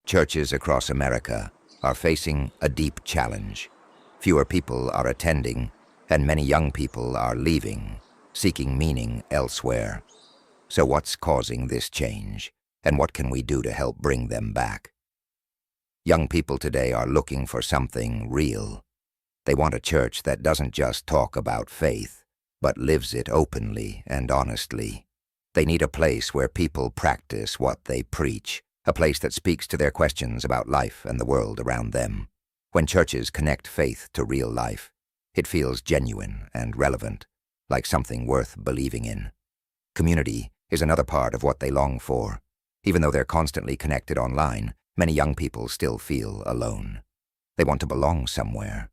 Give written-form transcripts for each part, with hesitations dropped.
Churches across America are facing a deep challenge. Fewer people are attending, and many young people are leaving, seeking meaning elsewhere. So what's causing this change, and what can we do to help bring them back? Young people today are looking for something real. They want a church that doesn't just talk about faith, but lives it openly and honestly. They need a place where people practice what they preach, a place that speaks to their questions about life and the world around them. When churches connect faith to real life, it feels genuine and relevant, like something worth believing in. Community is another part of what they long for. Even though they're constantly connected online, many young people still feel alone. They want to belong somewhere,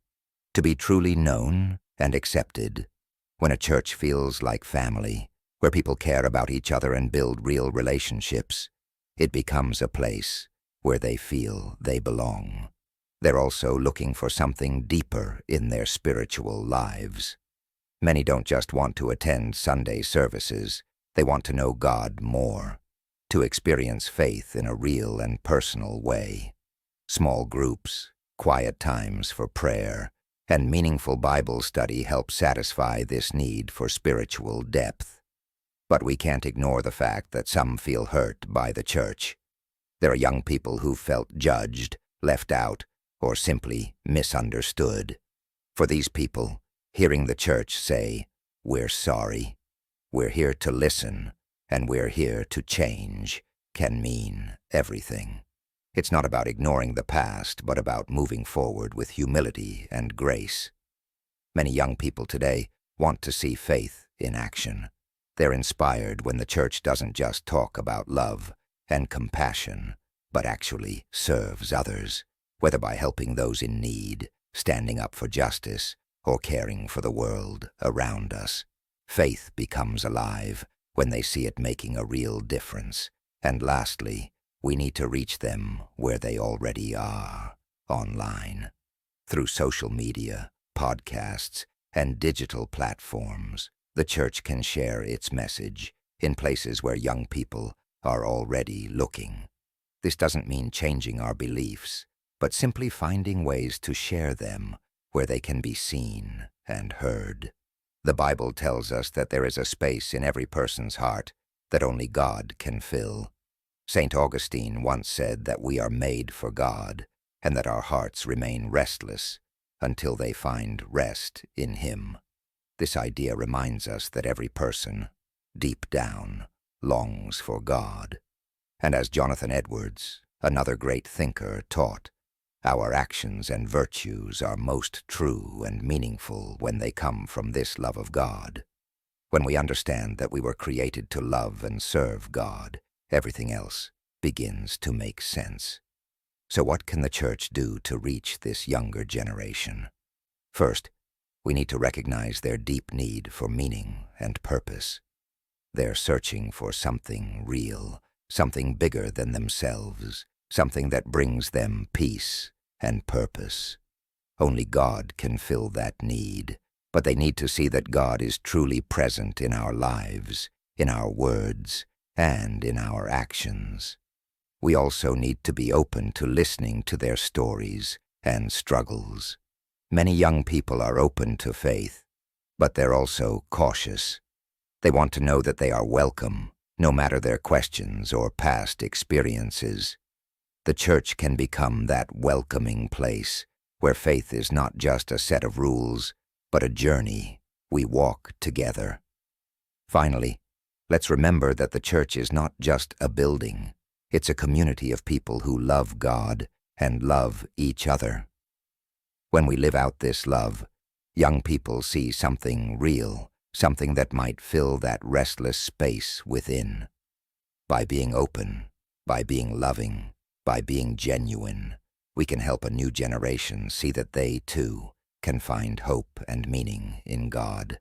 to be truly known and accepted. When a church feels like family, where people care about each other and build real relationships, it becomes a place where they feel they belong. They're also looking for something deeper in their spiritual lives. Many don't just want to attend Sunday services, they want to know God more, to experience faith in a real and personal way. Small groups, quiet times for prayer, and meaningful Bible study help satisfy this need for spiritual depth. But we can't ignore the fact that some feel hurt by the church. There are young people who felt judged, left out, or simply misunderstood. For these people, hearing the church say, "We're sorry, we're here to listen, and we're here to change," can mean everything. It's not about ignoring the past, but about moving forward with humility and grace. Many young people today want to see faith in action. They're inspired when the church doesn't just talk about love and compassion, but actually serves others, whether by helping those in need, standing up for justice, or caring for the world around us. Faith becomes alive when they see it making a real difference. And lastly, we need to reach them where they already are, online. Through social media, podcasts, and digital platforms, the church can share its message in places where young people are already looking. This doesn't mean changing our beliefs, but simply finding ways to share them where they can be seen and heard. The Bible tells us that there is a space in every person's heart that only God can fill. St. Augustine once said that we are made for God, and that our hearts remain restless until they find rest in Him. This idea reminds us that every person, deep down, longs for God. And as Jonathan Edwards, another great thinker, taught, our actions and virtues are most true and meaningful when they come from this love of God. When we understand that we were created to love and serve God, everything else begins to make sense. So what can the church do to reach this younger generation? First, we need to recognize their deep need for meaning and purpose. They're searching for something real, something bigger than themselves, something that brings them peace and purpose. Only God can fill that need, but they need to see that God is truly present in our lives, in our words, and in our actions. We also need to be open to listening to their stories and struggles. Many young people are open to faith, but they're also cautious. They want to know that they are welcome, no matter their questions or past experiences. The church can become that welcoming place where faith is not just a set of rules, but a journey we walk together. Finally, let's remember that the church is not just a building. It's a community of people who love God and love each other. When we live out this love, young people see something real, something that might fill that restless space within. By being open, by being loving, by being genuine, we can help a new generation see that they, too, can find hope and meaning in God.